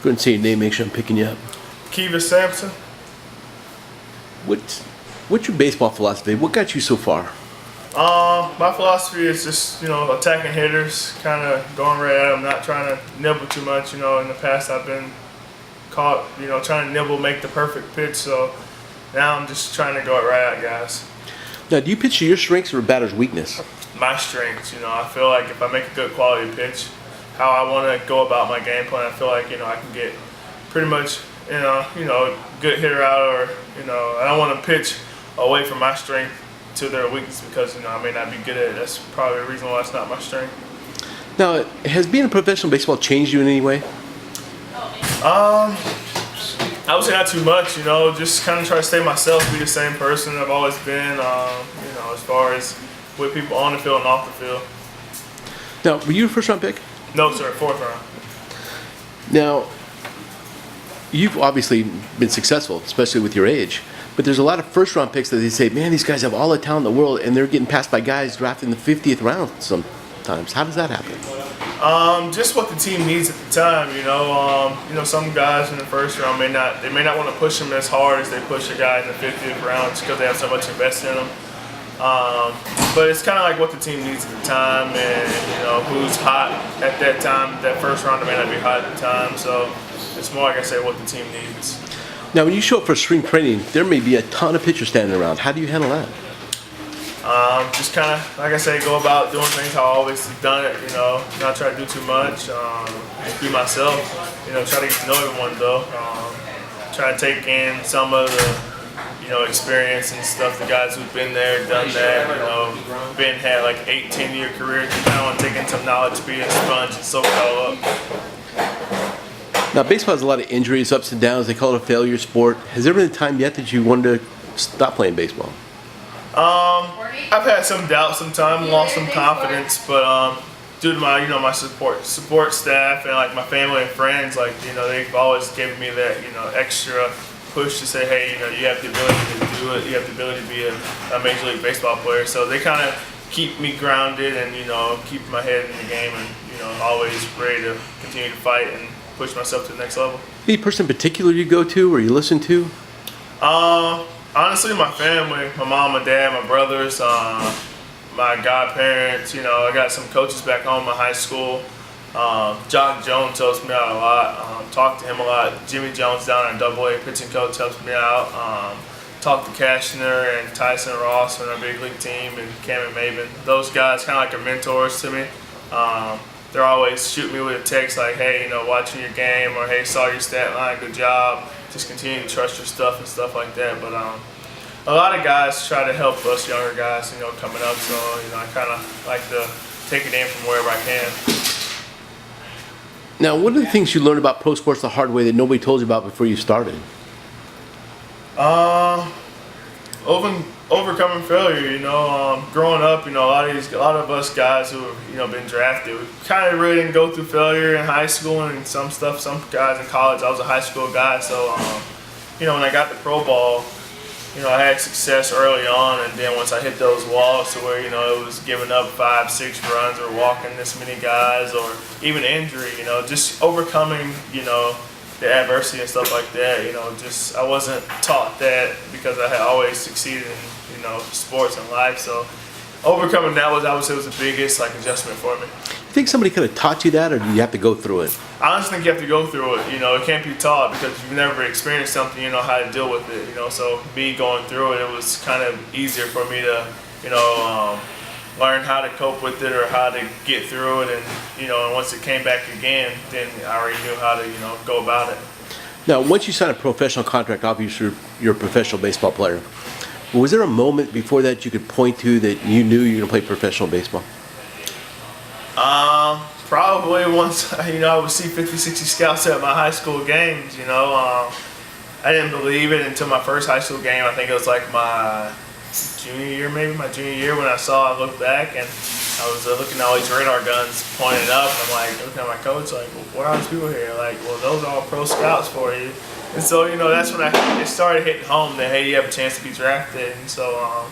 Go ahead and say your name, make sure I'm picking you up. Kevius Sampson. What's your baseball philosophy? What got you so far? My philosophy is just, attacking hitters, kind of going right at them, not trying to nibble too much. In the past I've been caught, trying to nibble, make the perfect pitch. So now I'm just trying to go right at guys. Now, do you pitch to your strengths or a batter's weakness? My strengths, I feel like if I make a good quality pitch, how I want to go about my game plan, I feel like, I can get pretty much, a good hitter out, or, I don't want to pitch away from my strength to their weakness because, I may not be good at it. That's probably the reason why it's not my strength. Now, has being a professional baseball changed you in any way? I would say not too much, just kind of try to stay myself, be the same person I've always been, as far as with people on the field and off the field. Now, were you a first-round pick? No, sir, 4th round. Now, you've obviously been successful, especially with your age, but there's a lot of first-round picks that they say, man, these guys have all the talent in the world, and they're getting passed by guys drafted in the 50th round sometimes. How does that happen? Just what the team needs at the time, some guys in the first round may not want to push them as hard as they push a guy in the 50th round just because they have so much invested in them. But it's kind of like what the team needs at the time, and who's hot at that time. That first round may not be hot at the time, so it's more like I say what the team needs. Now, when you show up for spring training, there may be a ton of pitchers standing around. How do you handle that? Just kind of, like I say, go about doing things how I always have done it, not try to do too much, just be myself, try to get to know everyone though, try to take in some of the, experience and stuff, the guys who've been there, done that, had like 18-year careers, you kind of want to take in some knowledge, be a sponge and soak it all up. Now, baseball has a lot of injuries, ups and downs. They call it a failure sport. Has there been a time yet that you wanted to stop playing baseball? I've had some doubt sometimes, lost some confidence, but due to my, my support staff and like my family and friends, like, they've always given me that, extra push to say, hey, you have the ability to do it, you have the ability to be a Major League Baseball player. So they kind of keep me grounded and, keep my head in the game and, always ready to continue to fight and push myself to the next level. Any person in particular you go to or you listen to? Honestly, my family, my mom, my dad, my brothers, my godparents, I got some coaches back home in high school. Jock Jones helps me out a lot. Talk to him a lot. Jimmy Jones down at AA pitching coach helps me out. Talk to Kashner and Tyson Ross on our big league team and Cam and Maven. Those guys kind of like are mentors to me. They're always shooting me with a text like, hey, watching your game, or hey, saw your stat line, good job. Just continue to trust your stuff and stuff like that. But a lot of guys try to help us younger guys, coming up. So, I kind of like to take it in from wherever I can. Now, what are the things you learned about pro sports the hard way that nobody told you about before you started? Overcoming failure, growing up, a lot of us guys who have, been drafted, we kind of really didn't go through failure in high school and some guys in college. I was a high school guy, so, when I got the pro ball, I had success early on, and then once I hit those walls to where, it was giving up 5-6 runs or walking this many guys or even injury, just overcoming, the adversity and stuff like that, I wasn't taught that because I had always succeeded in, sports and life. So overcoming that was, I would say, was the biggest adjustment for me. You think somebody could have taught you that, or do you have to go through it? I honestly think you have to go through it. It can't be taught because if you've never experienced something, you know how to deal with it. So me going through it, it was kind of easier for me to, learn how to cope with it or how to get through it. And, and once it came back again, then I already knew how to, go about it. Now, once you sign a professional contract, obviously you're a professional baseball player. Was there a moment before that you could point to that you knew you were going to play professional baseball? Probably once, I would see 50, 60 scouts at my high school games, I didn't believe it until my first high school game. I think it was like my junior year, when I looked back and I was looking at all these radar guns pointed up, and I'm like, looking at my coach, like, well, what are these people here? Like, well, those are all pro scouts for you. And so, that's when it started hitting home that, hey, you have a chance to be drafted. And so,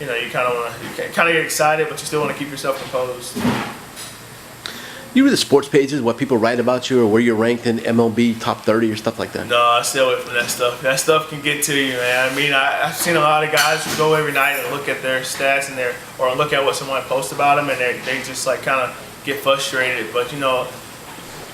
you kind of get excited, but you still want to keep yourself composed. You read the sports pages, what people write about you, or where you're ranked in MLB top 30 or stuff like that? No, I stay away from that stuff. That stuff can get to you, man. I mean, I've seen a lot of guys who go every night and look at their stats and or look at what someone posts about them, and they just like kind of get frustrated. But you know,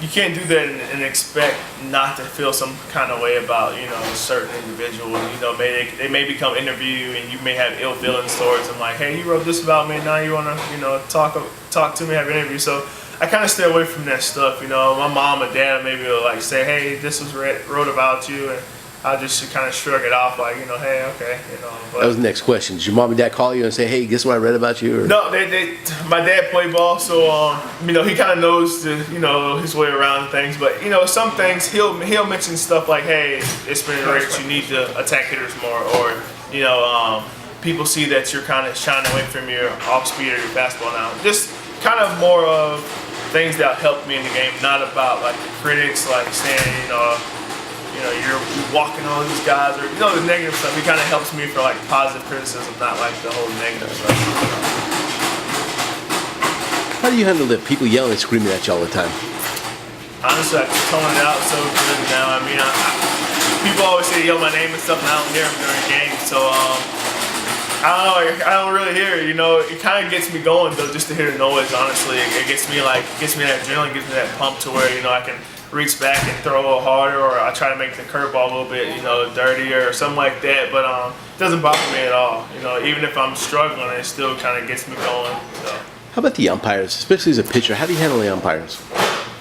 you can't do that and expect not to feel some kind of way about, you know, a certain individual. You know, they may become interview you, and you may have ill feelings towards them, like, hey, you wrote this about me, now you wanna, you know, talk to me, have an interview. So I kind of stay away from that stuff. You know, my mom and dad maybe will like say, hey, this was wrote about you, and I just kind of shrug it off, like, you know, hey, okay, you know. But That was the next question. Did your mom and dad call you and say, hey, guess what I read about you? Or? no, my dad played ball, so you know, he kind of knows you know, his way around things. But you know, some things he'll mention stuff like, hey, it's been great, you need to attack hitters more, or you know, people see that you're kind of shying away from your off speed or your fastball now. Just kind of more of things that help me in the game, not about like the critics like saying, you know, you're walking on these guys, or you know, the negative stuff. It kind of helps me for like positive criticism, not like the whole negative stuff. How do you handle the people yelling and screaming at you all the time? Honestly, I can tone it out so good now. I mean, people always say yell my name and stuff, and I don't hear them during games. So I don't know. I don't really hear it. You know, it kind of gets me going though, just to hear the noise. Honestly, it gets me that adrenaline, gives me that pump to where, you know, I can reach back and throw a little harder, or I try to make the curveball a little bit, you know, dirtier or something like that. But it doesn't bother me at all. You know, even if I'm struggling, it still kind of gets me going. So. How about the umpires, especially as a pitcher? How do you handle the umpires?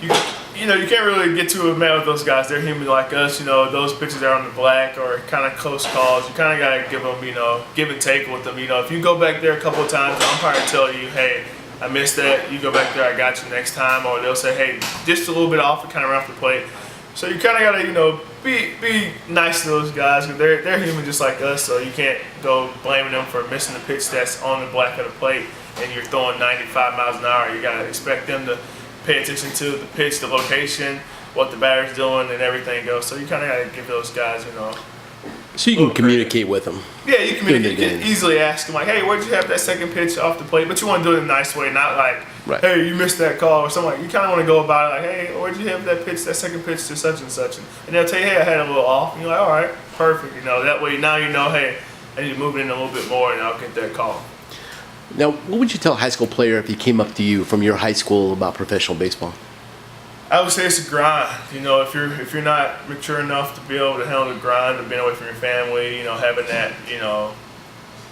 You know, you can't really get too mad with those guys. They're human like us. You know, those pitches that are on the black or kind of close calls, you kind of got to give them, you know, give and take with them. You know, if you go back there a couple of times, the umpire tell you, hey, I missed that, you go back there, I got you next time. Or they'll say, hey, just a little bit off and kind of around the plate. So you kind of got to, you know, be nice to those guys, because they're human just like us. So you can't go blaming them for missing the pitch that's on the black of the plate and you're throwing 95 miles an hour. You got to expect them to pay attention to the pitch, the location, what the batter's doing, and everything goes. So you kind of got to give those guys, you know. So you can communicate with them. Yeah, you communicate. You can easily ask them, like, hey, where'd you have that second pitch off the plate? But you want to do it in a nice way, not like, right, hey, you missed that call or something. Like, you kind of want to go about it like, hey, where'd you have that pitch, that second pitch to such and such? And they'll tell you, hey, I had a little off. And you're like, all right, perfect. You know, that way now you know, hey, I need to move it in a little bit more and I'll get that call. Now, what would you tell a high school player if he came up to you from your high school about professional baseball? I would say it's a grind. You know, if you're not mature enough to be able to handle the grind of being away from your family, you know, having that, you know,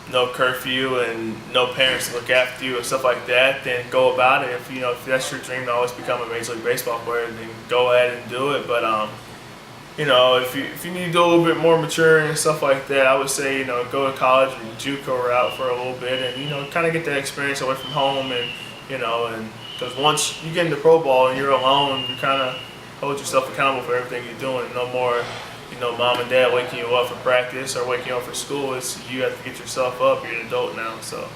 no curfew and no parents to look after you and stuff like that, then go about it. If that's your dream to always become a Major League Baseball player, then go ahead and do it. But you know, if you need to do a little bit more mature and stuff like that, I would say, you know, go to college or JUCO route for a little bit, and you know, kind of get that experience away from home, and you know, and because once you get into pro ball and you're alone, you kind of hold yourself accountable for everything you're doing. No more, you know, mom and dad waking you up for practice or waking you up for school. It's you have to get yourself up. You're an adult now, so.